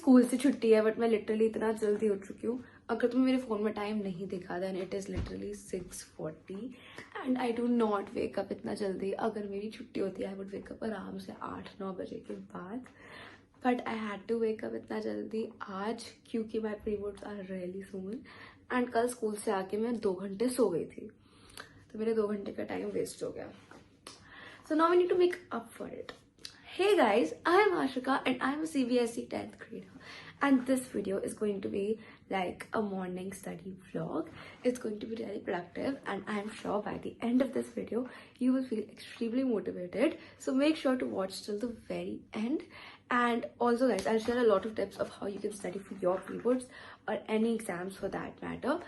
School से छुट्टी है बट मैं लिटरली इतना जल्दी उठ चुकी हूँ. अगर तुम्हें मेरे फ़ोन में टाइम नहीं दिखा then it is literally 6:40 and I do not wake up इतना जल्दी. अगर मेरी छुट्टी होती है आई वुड वेक अप आराम से 8-9 बजे के बाद. But I had to wake up इतना जल्दी आज क्योंकि my pre boards are really soon. And कल स्कूल से आके मैं 2 घंटे सो गई थी, तो मेरे 2 घंटे का टाइम वेस्ट हो गया. So now we need to make up for it. Hey guys, I am Ashika and I am a CBSE 10th grader. And this video is going to be like a morning study vlog. It's going to be really productive and I am sure by the end of this video, you will feel extremely motivated. So make sure to watch till the very end. And also guys, I'll share a lot of tips of how you can study for your pre-boards or any exams for that matter.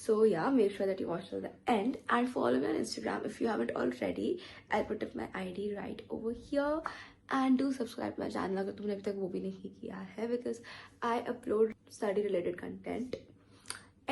So yeah, make sure that you watch till the end and follow me on Instagram if you haven't already. I'll put up my ID right over here and do subscribe to my channel अगर तुमने अभी तक वो भी नहीं किया है because I upload study related content.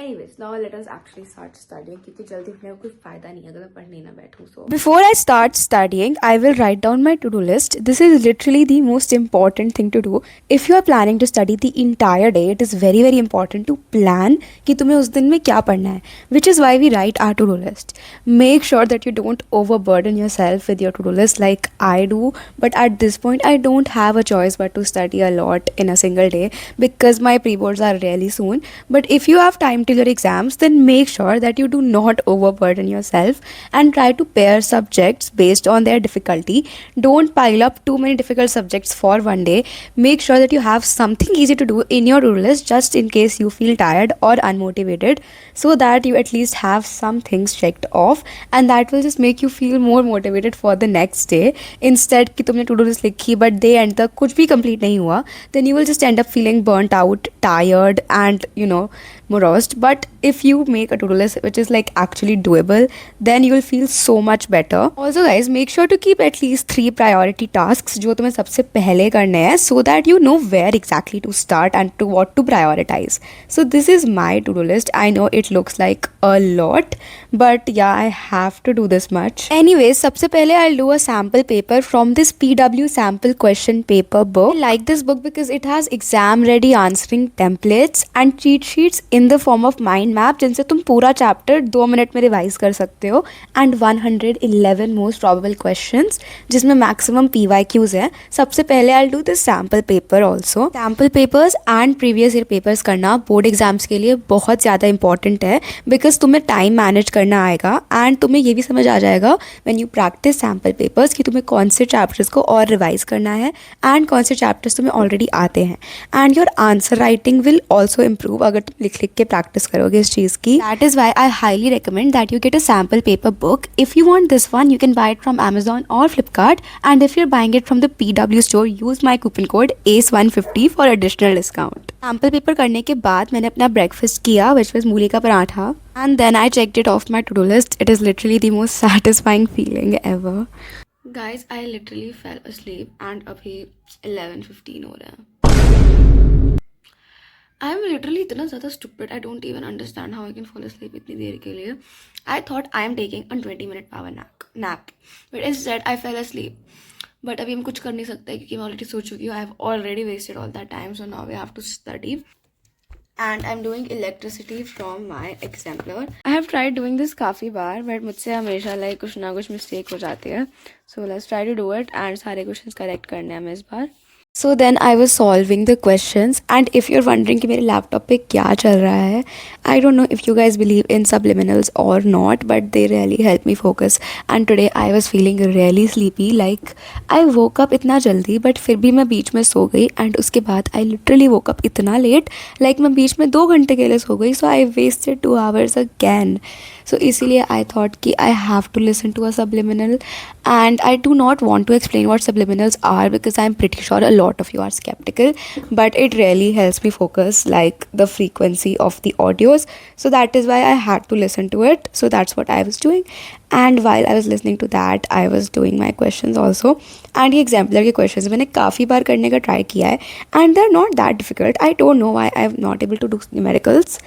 Anyways, now let us actually start studying क्योंकि जल्दी उठने का कोई फायदा नहीं है अगर मैं पढ़ने ना बैठूं. So Before I start studying, I will write down my to-do list. This is literally the most important thing to do. If you are planning to study the entire day, it is very very important to plan कि तुम्हें उस दिन में क्या पढ़ना है, which is why we write our to-do list. Make sure that you don't overburden yourself with your to-do list like I do. But at this point, I don't have a choice but to study a lot in a single day because my pre-boards are really soon. But if you have time till your exams, then make sure that you do not overburden yourself and try to pair subjects based on their difficulty. Don't pile up too many difficult subjects for one day. Make sure that you have something easy to do in your to-do list just in case you feel tired or unmotivated, so that you at least have some things checked off and that will just make you feel more motivated for the next day. Instead कि तुमने to-do list लिखी but day end तक कुछ भी complete नहीं हुआ, then you will just end up feeling burnt out, tired and morosed. But if you make a to-do list which is like actually doable, then you will feel so much better. Also guys, make sure to keep at least 3 priority tasks जो तुम्हें सबसे पहले करने हैं, so that you know where exactly to start and to what to prioritize. So this is my to-do list. I know it looks like a lot, but yeah, I have to do this much. Anyways, सबसे पहले I'll do a sample paper from this PW sample question paper book. I like this book because it has exam ready answering templates and cheat sheets in the form of mind map जिनसे तुम पूरा chapter 2 minute में revise कर सकते हो. And 111 most probable questions जिसमें maximum PYQs है. सबसे पहले I do this sample paper also. Sample papers and previous year papers करना बोर्ड एग्जाम्स के लिए बहुत ज़्यादा इंपॉर्टेंट है बिकॉज तुम्हें टाइम मैनेज करना आएगा एंड तुम्हें ये भी समझ आ जाएगा when you practice sample papers कि तुम्हें कौन से चैप्टर्स को और रिवाइज करना है एंड कौन से चैप्टर्स तुम्हें ऑलरेडी आते हैं. And your answer writing will also improve अगर तुम लिख लिख के प्रैक्टिस करोगे इस चीज़ की. That is why I highly recommend that you get a sample paper book. If you want this one, you can buy it from Amazon or Flipkart, and if you're buying it from the PW store, use my coupon code ACE150 for additional discount. Sample paper करने के बाद मैंने अपना breakfast किया which was मूली का paratha, and then I checked it off my to-do list. It is literally the most satisfying feeling ever. guys, I literally fell asleep and अभी 11:15 हो रहा है. I am literally इतना ज़्यादा stupid. I don't even understand how I can fall asleep इतनी देर के लिए. I thought I am taking a 20-minute power nap, but instead I fell asleep. But अभी हम कुछ कर नहीं सकते क्योंकि मैं ऑलरेडी सो चुकी हूँ. I have already wasted all that time, so now we have to study. And I'm doing electricity from my exemplar. I have tried doing this काफ़ी बार, but मुझसे हमेशा like कुछ ना कुछ मिस्टेक हो जाती है. So let's try to do it and सारे क्वेश्चंस करेक्ट करने हैं हमें इस बार. So then I was solving the questions, and if you're wondering कि मेरे लैपटॉप पे क्या चल रहा है, I don't know if you guys believe in subliminals or not, but they really help me focus. And today I was feeling really sleepy, like I woke up इतना जल्दी but फिर भी मैं बीच में सो गई, and उसके बाद I literally woke up इतना लेट, like मैं बीच में 2 घंटे के लिए सो गई, so I wasted 2 hours again. So इसीलिए I thought कि I have to listen to a subliminal, and I do not want to explain what subliminals are because I'm pretty sure a lot of you are skeptical, but it really helps me focus like the frequency of the audios. So that is why I had to listen to it. So that's what I was doing, and while I was listening to that I was doing my questions also. And ये exemplar के questions मैंने काफ़ी बार करने का try किया है, and they're not that difficult. I don't know why I'm not able to do numericals,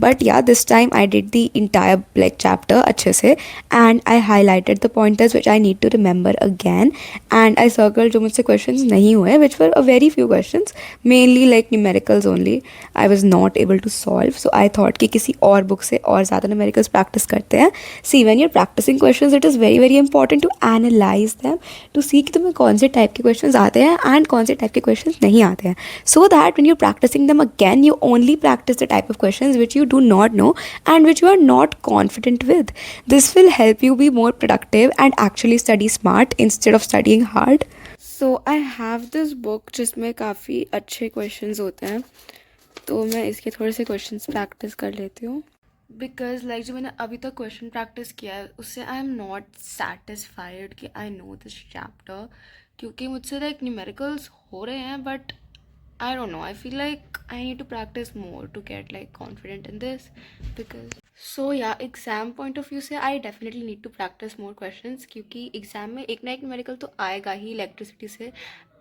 but yeah, this time I did the entire like chapter अच्छे से, and I highlighted the pointers which I need to remember again, and I circled जो मुझसे questions नहीं हुए, which were a very few questions, mainly like numericals only. I was not able to solve, so I thought कि किसी और book से और ज़्यादा numericals practice करते हैं. See, when you're practicing questions, it is very very important to analyze them, to see कि तुम्हें कौन से type के questions आते हैं and कौन से type के questions नहीं आते हैं, so that when you're practicing them again, you only practice the type of questions which you do not know and which you are not confident with. This will help you be more productive and actually study smart instead of studying hard. So I have this book जिसमें काफ़ी अच्छे questions होते हैं, तो मैं इसके थोड़े से क्वेश्चंस प्रैक्टिस कर लेती हूँ. बिकॉज लाइक जो मैंने अभी तक क्वेश्चन प्रैक्टिस किया है उससे आई एम नॉट सेटिस्फाइड कि आई नो दिस चैप्टर, क्योंकि मुझसे लाइक न्यूमेरिकल्स हो रहे हैं but I don't know. I feel like I need to practice more to get like confident in this because so yeah, exam point of view से I definitely need to practice more questions क्योंकि exam में एक ना एक numerical तो आएगा ही electricity से,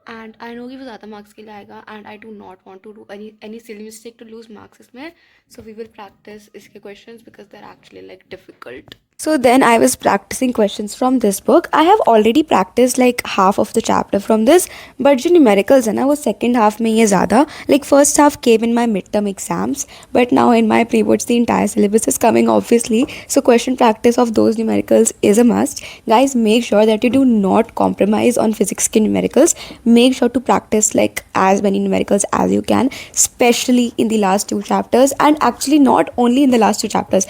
एंड आई नो कि वो ज़्यादा मार्क्स के लिए आएगा, and I do not want to do any silly mistake to lose marks इसमें. सो वी विल प्रैक्टिस इसके questions because they are actually like difficult. So then I was practicing questions from this book. I have already practiced like half of the chapter from this, but जो numericals है ना वो second half में ये ज़्यादा, like first half came in my midterm exams, but now in my pre-boards the entire syllabus is coming obviously, so question practice of those numericals is a must. Guys, make sure that you do not compromise on physics के numericals. Make sure to practice like as many numericals as you can, especially in the last two chapters, and actually not only in the last two chapters,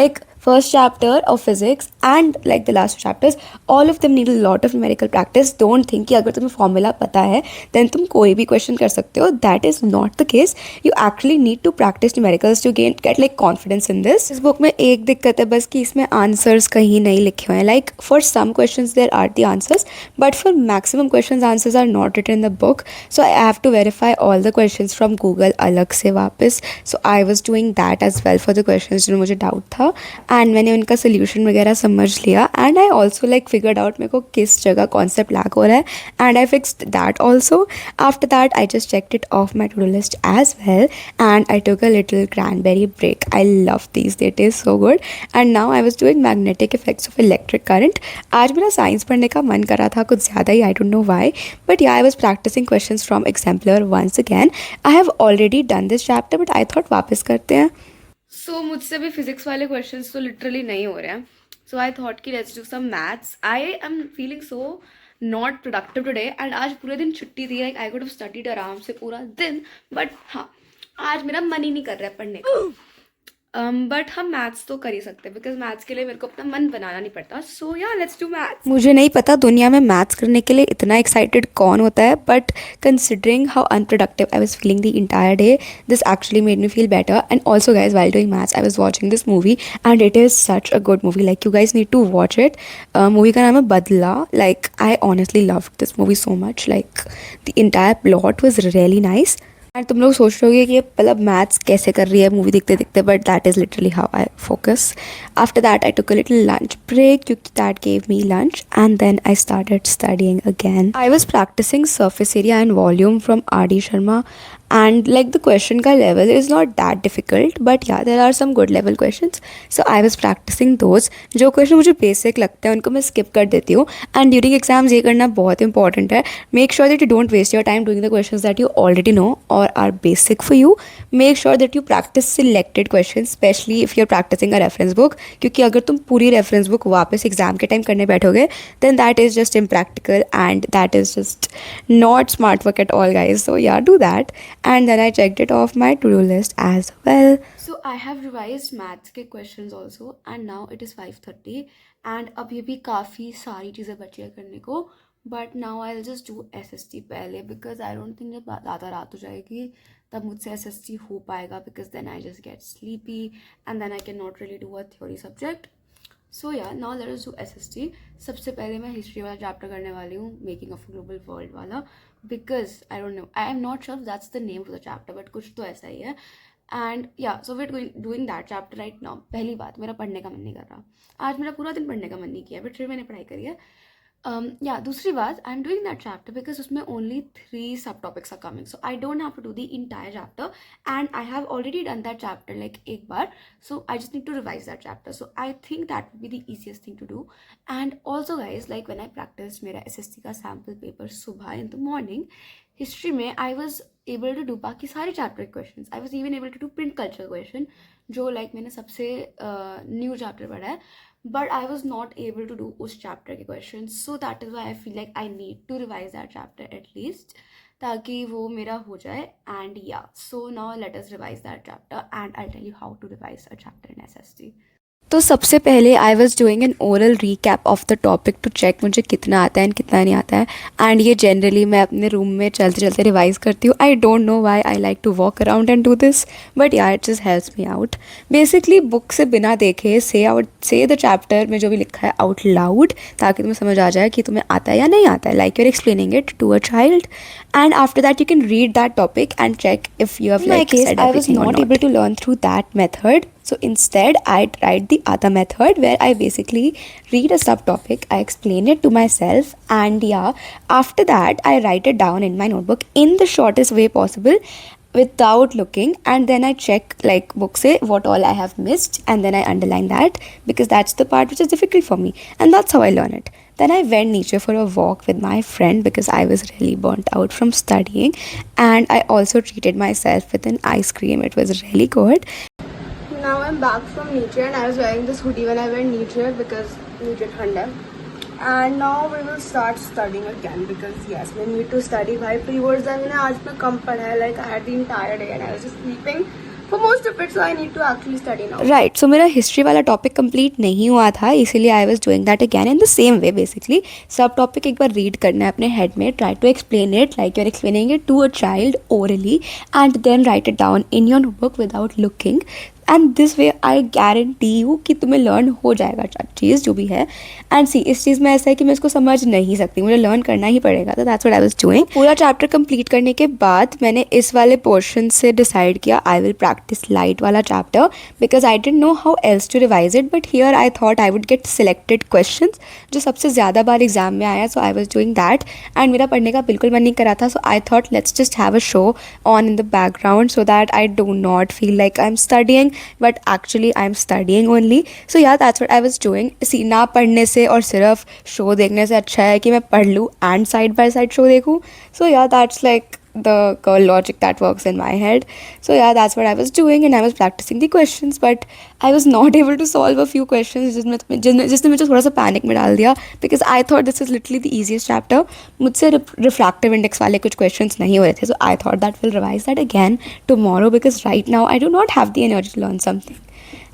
like first chapter of physics and like the last two chapters, all of them need a lot of numerical practice. Don't think कि अगर तुम्हें formula पता है then तुम कोई भी question कर सकते हो. That is not the case. You actually need to practice numericals to get like confidence in this. इस book में एक दिक्कत है बस कि इसमें answers कहीं नहीं लिखे हुए हैं. Like for some questions there are the answers, but for maximum questions answers are not written in the book. So I have to verify all the questions from Google अलग से वापस. So I was doing that as well for the questions जो मुझे doubt था, and मैंने उनका solution वगैरह समझ लिया, and I also like figured out मेरे को किस जगह कॉन्सेप्ट लैक हो रहा है, and I fixed that also. After that I just checked it off my to do list as well, and I took a little cranberry break. I love these, they taste so good. And now I was doing magnetic effects of electric current. आज मेरा science पढ़ने का मन कर रहा था कुछ ज़्यादा ही, I don't know why, but yeah I was practicing question from exemplar once again. I have already done this chapter but I thought वापस करते हैं. सो मुझसे भी फिजिक्स वाले क्वेश्चंस तो लिटरली नहीं हो रहे हैं, सो आई थॉट कि let's do some maths. I am feeling so not productive today, and आज पूरे दिन छुट्टी थी, like I could have studied आराम से पूरा दिन, बट हाँ आज मेरा मन ही नहीं कर रहा है पढ़ने का. बट हम मैथ्स तो कर ही सकते हैं बिकॉज मैथ्स के लिए मेरे को अपना मन बनाना नहीं पड़ता. सो या लेट्स डू मैथ्स. मुझे नहीं पता दुनिया में मैथ्स करने के लिए इतना एक्साइटेड कौन होता है, but considering how unproductive I was feeling the entire day, this actually made me feel better. And also guys while doing maths I was watching this movie and it is such a good movie, like you guys need to watch it. Movie का नाम है Badla. Like I honestly love this movie so much, like the entire plot was really nice. And तुम लोग सोच रहे होगे कि मतलब मैथ्स कैसे कर रही है मूवी देखते देखते, but that is literally how I focus. After that I took a little lunch break क्योंकि that gave me lunch, and then I started studying again. I was practicing surface area and volume from R.D. Sharma, and like the question का level is not that difficult, but yeah there are some good level questions, so I was practicing those. जो question मुझे basic लगते हैं उनको मैं skip कर देती हूँ, and during exams ये करना बहुत important है. Make sure that you don't waste your time doing the questions that you already know or are basic for you. Make sure that you practice selected questions, especially if you're practicing a reference book, क्योंकि अगर तुम पूरी reference book वापस exam के time करने बैठोगे then that is just impractical and that is just not smart work at all, guys. So yeah, do that. And then I checked it off my to-do list as well. So I have revised maths के questions also, and now it is 5:30 and अभी भी काफ़ी सारी चीज़ें बची है करने को, but now I'll just do SST पहले because I don't think जब ज़्यादा रात हो जाएगी तब मुझसे SST हो पाएगा, because then I just get sleepy and then I cannot really do a theory subject. सो या now let us do SST. सबसे पहले मैं हिस्ट्री वाला चैप्टर करने वाली हूँ, मेकिंग ऑफ ग्लोबल वर्ल्ड वाला, because I don't know, I am not sure that's the name of the chapter, but कुछ तो ऐसा ही है. एंड या so we are doing that chapter right now. पहली बात, मेरा पढ़ने का मन नहीं कर रहा. आज मेरा पूरा दिन पढ़ने का मन नहीं किया, बट फिर मैंने पढ़ाई करी है. Yeah, दूसरी बात, I'm doing that chapter because उसमें only 3 subtopics are coming, so I don't have to do the entire chapter, and I have already done that chapter like एक बार, so I just need to revise that chapter. So I think that would be the easiest thing to do. And also guys, like when I practiced मेरा SSC का sample paper सुबह in the morning, history में I was able to do बाकी सारे chapter questions. I was even able to do print culture question, जो like मैंने सबसे new chapter पढ़ा है, but I was not able to do उस chapter के questions, so that is why I feel like I need to revise that chapter at least, ताकि वो मेरा हो जाए. And yeah, so now let us revise that chapter and I'll tell you how to revise a chapter in SST. तो सबसे पहले I was doing an oral recap of the topic to check मुझे कितना आता है and कितना नहीं आता है. एंड ये जनरली मैं अपने रूम में चलते चलते रिवाइज करती हूँ. I don't know why I like to walk around and do this, but yeah it just helps me out. Basically book से बिना देखे से द चैप्टर में जो भी लिखा है आउट लाउड, ताकि तुम्हें समझ आ जाए कि तुम्हें आता है या नहीं आता है, like you are explaining it to a child. And after that you can read that topic and check if you have, in like my case, said I was not able to learn through that method. So instead I tried the other method where I basically read a subtopic, I explain it to myself, and yeah, after that I write it down in my notebook in the shortest way possible without looking, and then I check like book say what all I have missed, and then I underline that because that's the part which is difficult for me, and that's how I learn it. Then I went nature for a walk with my friend because I was really burnt out from studying, and I also treated myself with an ice cream. It was really good. Now I'm back from nature, and I was wearing this hoodie when I went nature because nature thanda. And now we will start studying again because yes, we need to study. Bhai, pre-boards मैंने आज में कम पढ़ा है. Like I had the entire day and I was just sleeping for most of it, so I need to actually study now. Right, so मेरा history वाला topic complete नहीं हुआ था, इसीलिए I was doing that again in the same way. Basically सब topic एक बार read करना है अपने head में, try to explain it like you're explaining it to a child orally, and then write it down in your notebook without looking. And this way I guarantee you कि तुम्हें learn हो जाएगा चीज़ जो भी है. एंड सी इस चीज़ में ऐसा है कि मैं इसको समझ नहीं सकती, मुझे लर्न करना ही पड़ेगा. तो that's what I was doing. पूरा चैप्टर कंप्लीट करने के बाद मैंने इस वाले पोर्शन से डिसाइड किया आई विल प्रैक्टिस लाइट वाला chapter because I didn't know how else to revise it, but here I thought I would get selected question जो सबसे ज़्यादा बार एग्जाम में आया. So I was doing that, and मेरा पढ़ने का बिल्कुल मन नहीं करा था. So I thought let's just have a show on in the background so that I do not feel like I am studying, but actually I'm studying only. So yeah, that's what I was doing. See, ना पढ़ने से और सिर्फ show देखने से अच्छा है कि मैं पढ़ लूँ and side by side show देखूँ. So yeah, that's like the logic that works in my head. So yeah, that's what I was doing, and I was practicing the questions, but I was not able to solve a few questions जिसने मुझे थोड़ा सा panic में डाल दिया because I thought this is literally the easiest chapter. मुझसे refractive index वाले कुछ questions नहीं हो रहे थे, so I thought that we'll revise that again tomorrow because right now I do not have the energy to learn something.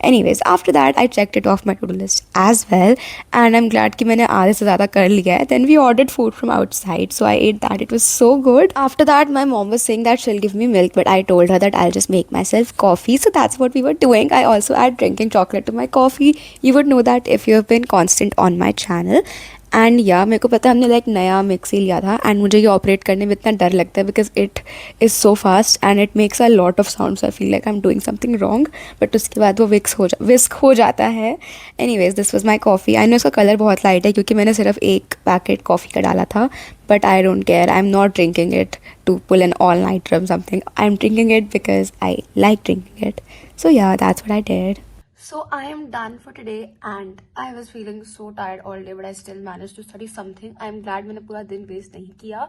Anyways, after that I checked it off my to-do list as well, and I'm glad कि मैंने आधे से ज़्यादा कर लिया है. Then we ordered food from outside, so I ate that. It was so good. After that my mom was saying that she'll give me milk, but I told her that I'll just make myself coffee. So that's what we were doing. I also add drinking chocolate to my coffee. You would know that if you have been constant on my channel. And या मेरे को पता है हमने like नया mixie लिया था, and मुझे ये ऑपरेट करने में इतना डर लगता है because it is so fast and it makes a lot of sound. So I feel like I am doing something wrong, but उसके बाद वो विस्क हो जाता है. Anyways, this was my coffee. I know इसका कलर बहुत लाइट है क्योंकि मैंने सिर्फ एक पैकेट कॉफ़ी का डाला था, but I don't care. I am not drinking it to pull an all night drum something. I am drinking it because I like drinking it. So yeah, that's what I did. So I am done for today, and I was feeling so tired all day, but I still managed to study something. I am glad मैंने पूरा दिन waste नहीं किया,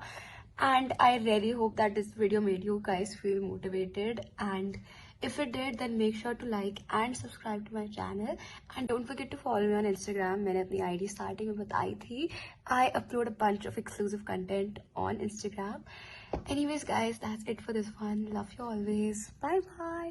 and I really hope that this video made you guys feel motivated. And if it did, then make sure to like and subscribe to my channel, and don't forget to follow me on Instagram. मैंने अपनी ID starting में बताई थी. I upload a bunch of exclusive content on Instagram. Anyways guys, that's it for this one. Love you always. Bye bye.